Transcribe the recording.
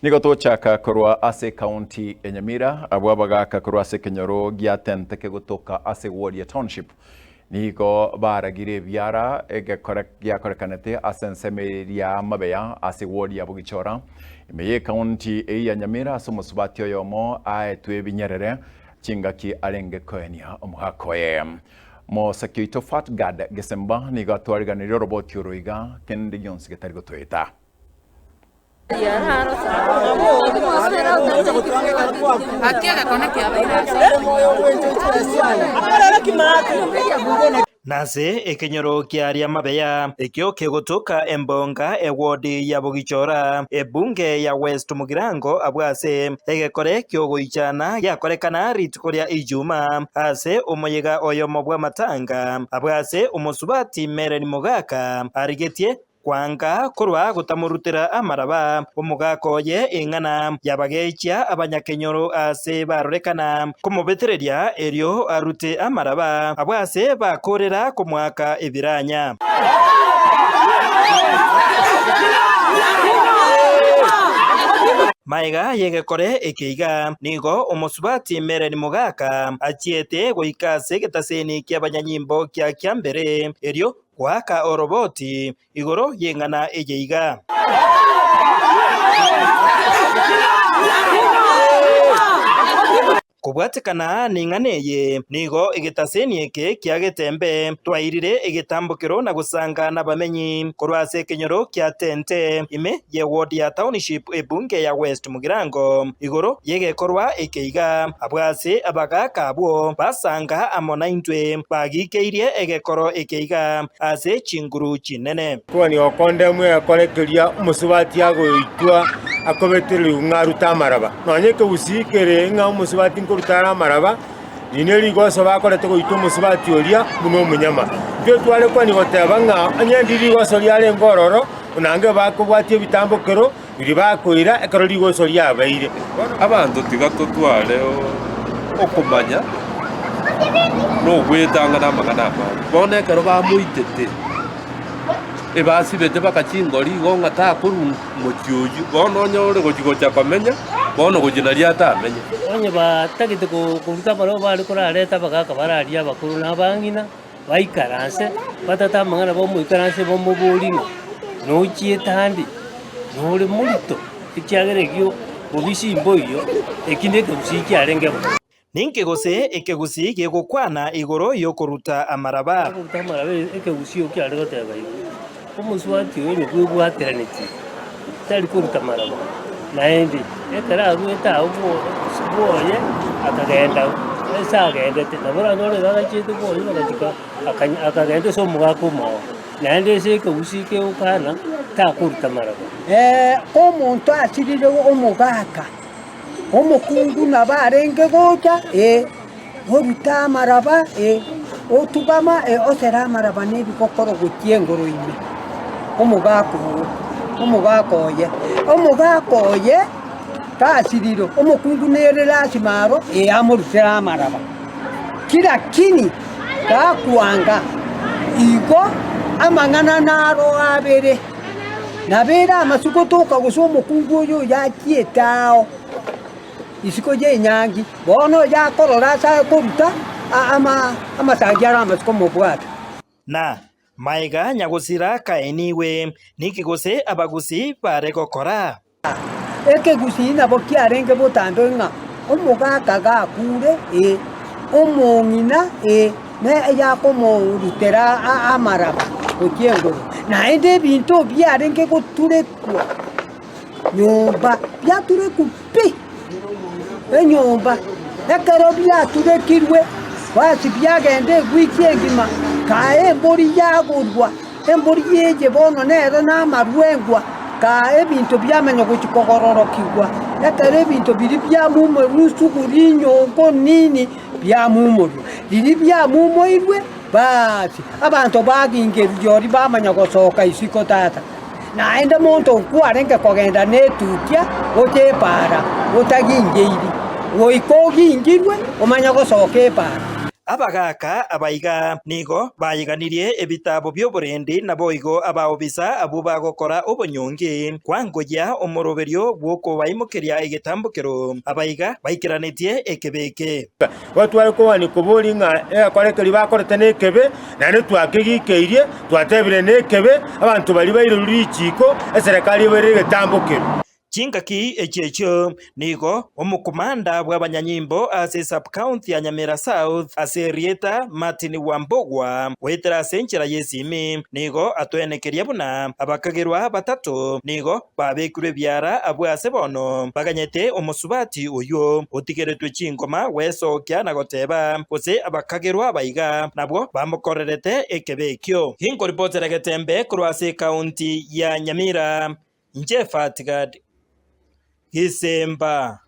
Nigo tuchaka korwa ase county enyamira abwabagaka korwa ase kenyoro giatente kegotoka ase Warrior Township nigo baragire byara giakorekanete ase nsemeria mabeya ase Warrior Bugichora imeye county enyamira ase musubati oyomo aetwe binyerere chingaki arenge koenia omuhakoye mo sakito fat gad gesemba nigo twariganira roboti oroiga kende yonse getari gotweta nase ekenyoro kiaria mabeya ekyo kegotoka embonga ewodi ya Bugichora ebunge ya West Mugirango abwase egekore kyogoichana gyakorekana rituko rya ijuma ase omoyega oyomo bwa matanga abwase omusubati Meren Mogaka arigetie kwanga korwa gutamurutira amaraba omugakoye ingana yabagechia abanyakenyoro ase barorekana kumubetereria erio arute amaraba abwase bakorera kumwaka ebiranya maiga yegekore ekeiga nigo omusubati Meren Mogaka achiete goikase getaseni ky'abanyanyimbo kya kyambere erio waka oroboti igoro yengana ejeiga kubwatikana ninganeye nigo igitaseni eke kiagetembe twairire igitambukiro na gusanga n'abamenyi korwase kenyoro kya tente ime ye ward ya township ebunge ya West Mugirango igoro yegekorwa ekeiga abwase abagaka abo basanga amona intwe bagikeirie egekoro ekeiga ase chinguru chinene kwani okonde mwe akorekeria umusubati agoitwa akobeteri ngaruta maraba nonyeke usikere nga umusubati ngurutara maraba nineri goso bakorete goitwa umusubati oria muno munyama byo twale kwani goteba nga anyendiri goso lyale ngororo unange bakobwatie bitambukero biri bakoira ekarori goso lyabaire abantu tigato twale okumanya no gwetanga namagana bone kero bamuitete ebasi bete bakachingori gonga ta kuru mochioju bono nyore gochigocha kamenya bono gojinaria atamenya onye batagite kuruta baro bari korareta bagaka bararia bakuru nabangina baikaranse batata mangana bo muikaranse bo muburinga no chietandi no le mulito ikiageregio bobisi imboyo ekindeke usiki arengebo ninke gose ekegusi gegokwana igoro yokoruta amaraba ekegusi okiaregoteba umuswati wenye gwibwateraniti tari kuruta maraba naendi ekara agweta uboye akagenda esagendete nabora nore bagachite boye bagatika akagenda so mugako mawo naendi seke usike ukana ta kuruta maraba omuntu asirire omugaka omukungu nabarenge gocha oruta maraba otubama osera maraba nebikokoro gotiengoro ime omugakoye tasiriro omukungu nerera simaro amurutira amaraba kila kini kakwanga igo amangana naro abere nabera amasuko toka guso omukungu oyo yakietao isiko je nyangi bono yakorora sa kuruta amasajara amasuko mubwata na maiga nyagusira kaeniwe nikigose abagusi baregokora ekegusi nabo kiarenge botando nga omugaka gakure omongina ne yakomorutera amaraba okiengoro naende bintu byarenge goturekwa nyomba byatureku pi enyomba ekero byaturekirwe basi byagende gwikengima kae mbori yagurwa embori yeje bono nero namarwengwa kae bintu byamenya gukikogororokigwa ekere bintu biri byamumo rusuguri nyongo nini byamumo biri byamumoirwe basi abantu bagingerujori bamanya gosoka isiko tata naende muntu nkwarenge kogenda netukia otepara otagingeiri oikogingirwe omanya gosoka epara abagaka abaiga nigo bayiganirie ebitabo by'oburendi nabo igo abaobisa abo bagokora obonyongi kwangoya omoroberio gwoko baimukeria egetambukero abaiga baikiranitie ekebeke batware kobani kobori ng'a egakorekeri bakorete nekebe nane twakegikeirie twatebire nekebe abantu bari baire richiko eserekari ebere egetambukero chingaki echecho nigo omukomanda bw'abanyanyimbo ase sub-county ya Nyamira South ase Rieta Martin Wambogwa wetera ase enchera yesimi nigo atwenekeria buna abakagerwa batatu nigo babekirwe biara abwe ase bono baganyete omusubati oyo otigeretwe chingoma wesokia na goteba ose abakagerwa abaiga nabwo bamukorerete ekebekyo hingo ripotera getembe kurwa ase county ya Nyamira Jeff Atgard Gisemba.